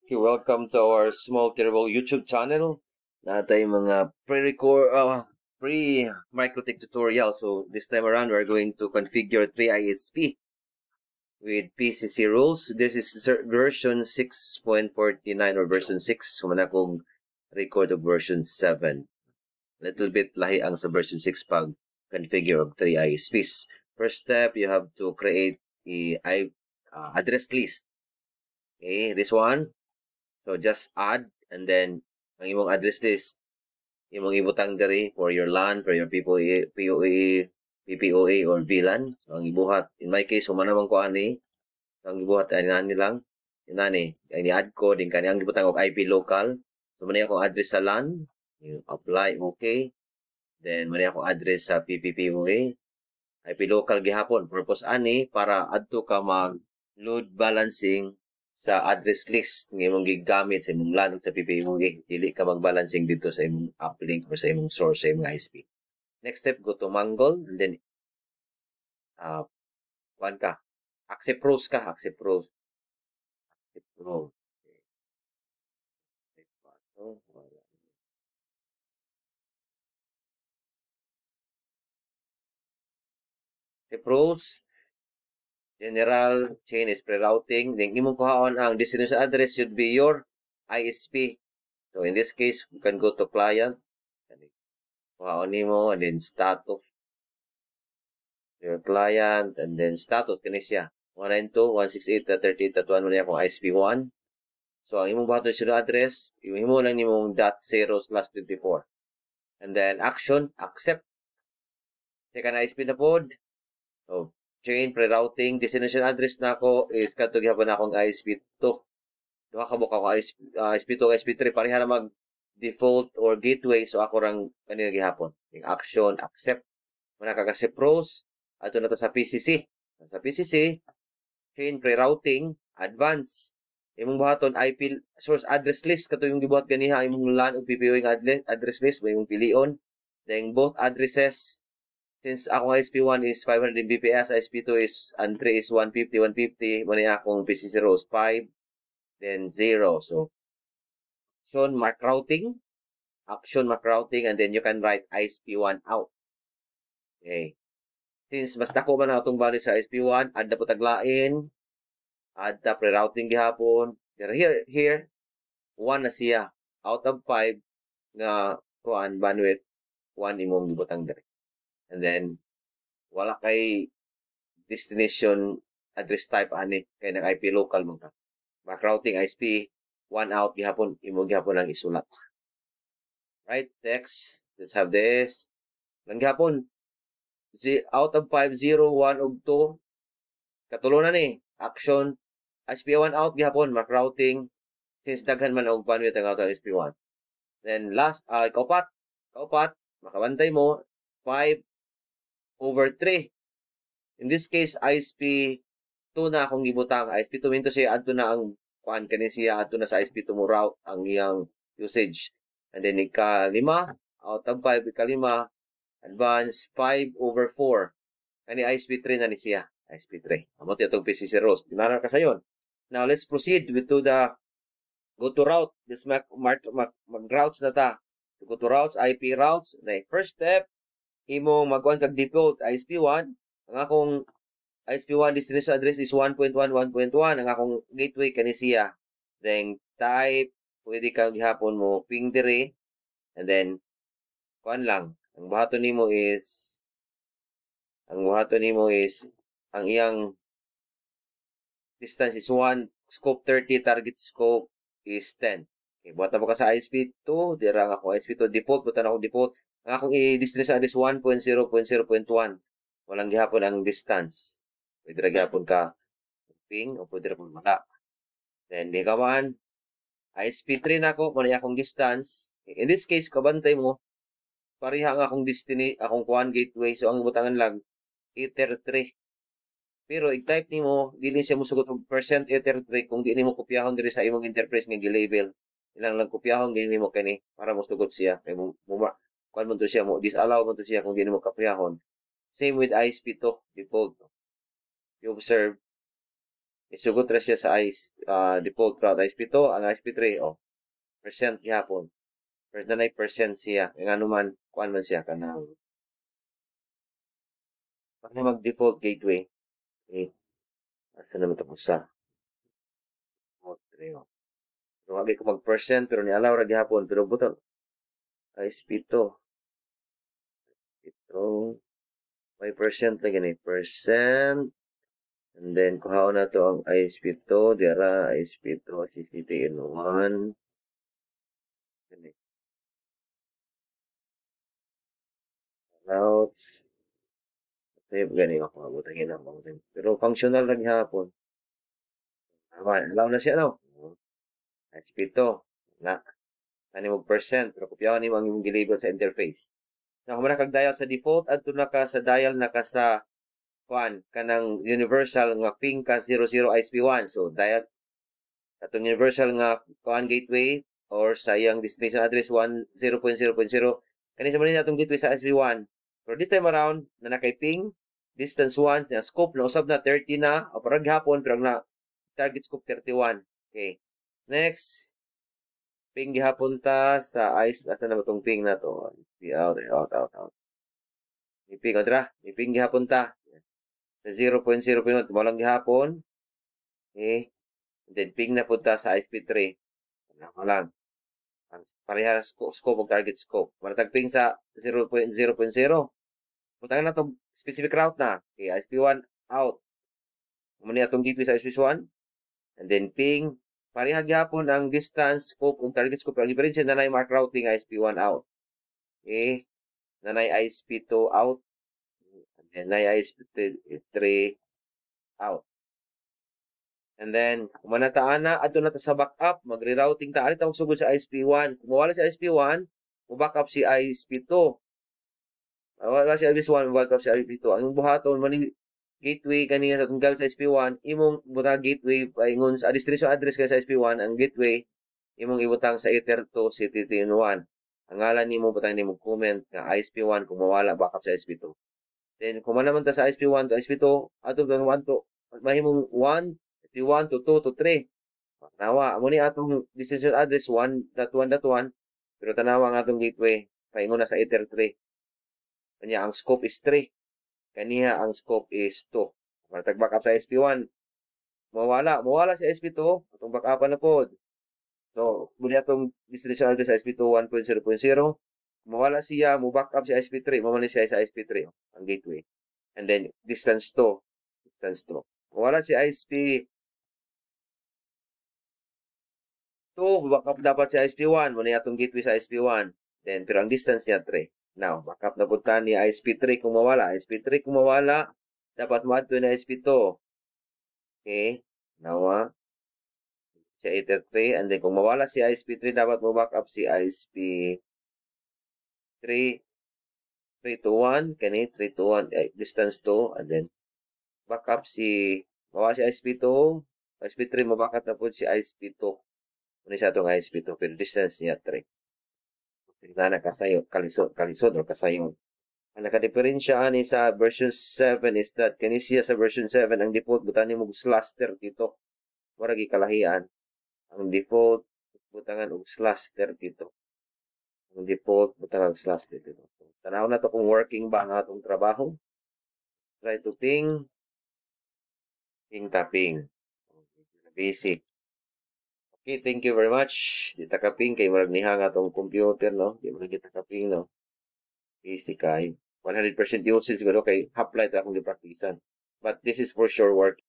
Okay, welcome to our Small Terrible YouTube channel. Natay mga pre-microtech tutorial. So this time around, we're going to configure 3ISP with PCC rules. This is version 6.49 or version 6. Sumana kong record of version 7. Little bit lahi ang sa version 6 pag configure of 3ISPs. First step, you have to create a address list. Okay, this one. So just add and then ang imong address list, imong ibutang diri for your LAN, for your POE, PPOA or VLAN. So ang ibuhat, in my case, humana man ko ani, so ang ibuhat ay nani lang, inani, ay ni-add ko, din kanyang ibutang og IP local. So mani akong address sa LAN, you apply, okay. Then mani akong address sa PPPOA, IP local gihapon. Purpose ani, para adto ka mag load balancing sa address list ng imong gigamit sa imong LAN sa PPOA. Dili ka mag-balancing dito sa imong uplink or sa imong source sa imong ISP. Next step, go to Mangle and then kuan ka. Accept rules ka. Accept rules. Accept rules. Accept rules. General chain is pre-routing. Then imong kuhaon ang destination address should be your ISP. So in this case, you can go to client. Kuhaon nimo and then status. Your client and then status kini siya. 192.168.38.1 mo niya kung ISP1. So ang imong button serial address, imo lang nimong .0/24. And then action, accept. Second ISP na pod. So chain pre-routing destination address nako is kadto gihapon akong ISP2. Duha ka buka ko ISP2 ISP3 pareha na mag default or gateway, so ako rang kanina gihapon. Yung action, accept. Muna kakasip pros. Ato na to sa PCC. Sa PCC, chain pre-routing, advance. Imong buhaton IP source address list kato yung gibuhat ganiha imong LAN ug PPO address list mo imong pilion. Then both addresses, since akong ISP1 is 500 Mbps, ISP2 is and 3 is 150 mo niya akong PCC rows 5 then 0. So action mark routing, and then you can write ISP1 out. Okay. Since mas dako man atong value sa ISP1, add na po taglain, add na pre-routing gihapon. Pero here, 1 na siya. Out of 5 nga kuan bandwidth, 1 imong gibutang diri. And then, wala kay destination address type ani, kay nang IP local mo ka. Back routing ISP, 1 out gihapon, imong gihapon lang isulat. Right, text, let's have this. Lang gihapon, out of 5, 0, 1, ug 2, katulunan ni, action, ISP1 out gihapon, mark routing, since daghan man og bandwidth ang out of ISP1. Then last, kaupat, makabantay mo, 5/3. In this case, ISP2 na akong gibutang. ISP2 minto siya, adto na ang kuan kani siya, adto na sa ISP2 mo route ang iyang usage. And then ika-5, out of 5, ika-5, advance 5/4. Kani ISP3 na ni siya. ISP3. Amot itong PCC rows. Dinara ka sayon. Now, let's proceed to the go to route. This mag-routes na ta. Go to routes, IP routes. Like, first step, imong mag-1 kag default ISP1. Ang akong ISP1 destination address is 1.1.1.1. Ang akong gateway kani siya. Then, type, pwede kang gihapon mo ping dire. And then, kuan lang. Ang buhaton nimo is, ang iyang distance is 1, scope 30, target scope is 10. Okay, buhatan mo ka sa ISP2, dira ang akong ISP2 default, butan akong default. Ang akong i-destination address 1.0.0.1. Walang gihapon ang distance. Pwede ra gihapon ka ping o pwede ra pong maka. Then, di ka man, ISP3 na ako, muna akong distance. In this case, kabantay mo, pareha ang akong akong kuan gateway. So, ang butangan lang, Ether3. Pero, i-type nimo, dili siya musugot og %Ether3 kung di nimo kopyahon diri sa imong enterprise nga gi-label. Ilang lang kopyahon, dili nimo kani, para musugot siya. Kaya kuan mo to siya, mo disallow mo to siya kung di nimo kopyahon. Same with ISP2, default. You observe, isugot ra siya sa default route ISP2, ang ISP3 percent gihapon. Pero na percent siya, nga naman kuan man siya kanang mag-default gateway. Okay. Asa naman ito sa default 3. So, wagi ko mag-percent, pero ni-allow ra gihapon. Pero butang ISP2. Ito, may percent lagi ni. Percent. And then, kuhaon na to ang ISP2. Diara, ISP2, CCTN1. Ganit. Route. Save gani ako. Mabutangin na. Pero functional na gihapon. Allow na siya, no? ISP2. Na. Kani mo percent. Pero kupyawan ni mo ang imong gilabel sa interface. Na kung kag-dial sa default, adto na ka sa dial na ka sa kanang universal nga ping ka 00 ISP1. So, dial atong universal nga gateway or sa iyang destination address 10.0.0. Kani sa manila atong gateway sa ISP1. Pero this time around, na nakay ping, distance 1, na scope na usab na 30 na, o parang hapon, pero na target scope 31. Okay. Next, ping gihapon ta sa ISP, asa na ba itong ping na to? Out. Iping, odra. Iping gihapon ta. Sa 0.0 pinot, malang gihapon. Okay. And then, ping na punta sa ISP3. Ano lang. Pareha scope o target scope. Maratag ping sa 0.0.0. Punta na itong specific route na. Okay, ISP1 out. Muna itong gateway sa ISP1. And then, ping. Pareha gihapon ang distance scope o target scope. Ang difference na na mark routing ISP1 out. Okay. Nanay ISP2 out. And nanay ISP3 out. And then, kung manataan na, ato na ta sa backup, magre-routing ta. Alit ang sugod sa ISP1. Kung mawala si ISP1, backup si ISP2. Wala si ISP1, backup si ISP2. Ang buhaton, mani gateway kanina sa tunggal sa ISP1, imong butang gateway, paingon sa destination address ka sa ISP1, ang gateway, imong ibutang sa Ether2, CTTN1. Ang ngalan nimo butang nimo comment na ISP1 kung mawala backup sa ISP2. Then, kung man naman ta sa ISP1 to ISP2, ato bang 1 to, mahimong 1, ISP1 to 2 to 3. Tanawa, amo ni atong destination address 1.1.1, pero tanawa ang atong gateway, paingon na sa Ether3. Kanya, ang scope is 3. Kaniya, ang scope is 2. Matag backup sa ISP1, mawala si ISP2, atong backupan na pod. So, muli atong destination address sa ISP2 1.0.0, mawala siya, mo backup si ISP3, mamali siya sa ISP3, ang gateway. And then, distance 2. Mawala si ISP2, backup dapat si ISP1, muna atong gateway sa ISP1. Then, pero ang distance niya 3. Now, backup na punta ni ISP3 kung mawala. ISP3 kung mawala, dapat ma-add na ISP2. Okay? Now, si Ether3. And then, kung mawala si ISP3, dapat mo backup si ISP3. 3 to 1. Kani, 3 to 1. Distance 2. And then, backup mawala si ISP2. ISP3, mabackup na po si ISP2. Muna sa itong ISP2. Pero distance niya 3. Na nakasayon, kalisod o kasayon. Ang nakadiferensya ani sa version 7 is that kanisiya sa version 7 ang default butan mo slaster dito. Wala gikalahian. Ang default butangan og slaster dito. Ang default butangan slaster dito. Tanaw na to kung working ba ang atong trabaho. Try to ping tapping. Basic. Okay, thank you very much. Di ta kaping kay murag nihang atong computer, no? Di murag kita kaping, no? Basic kay 100% usage siguro kay half-light akong gipraktisan. But this is for sure work.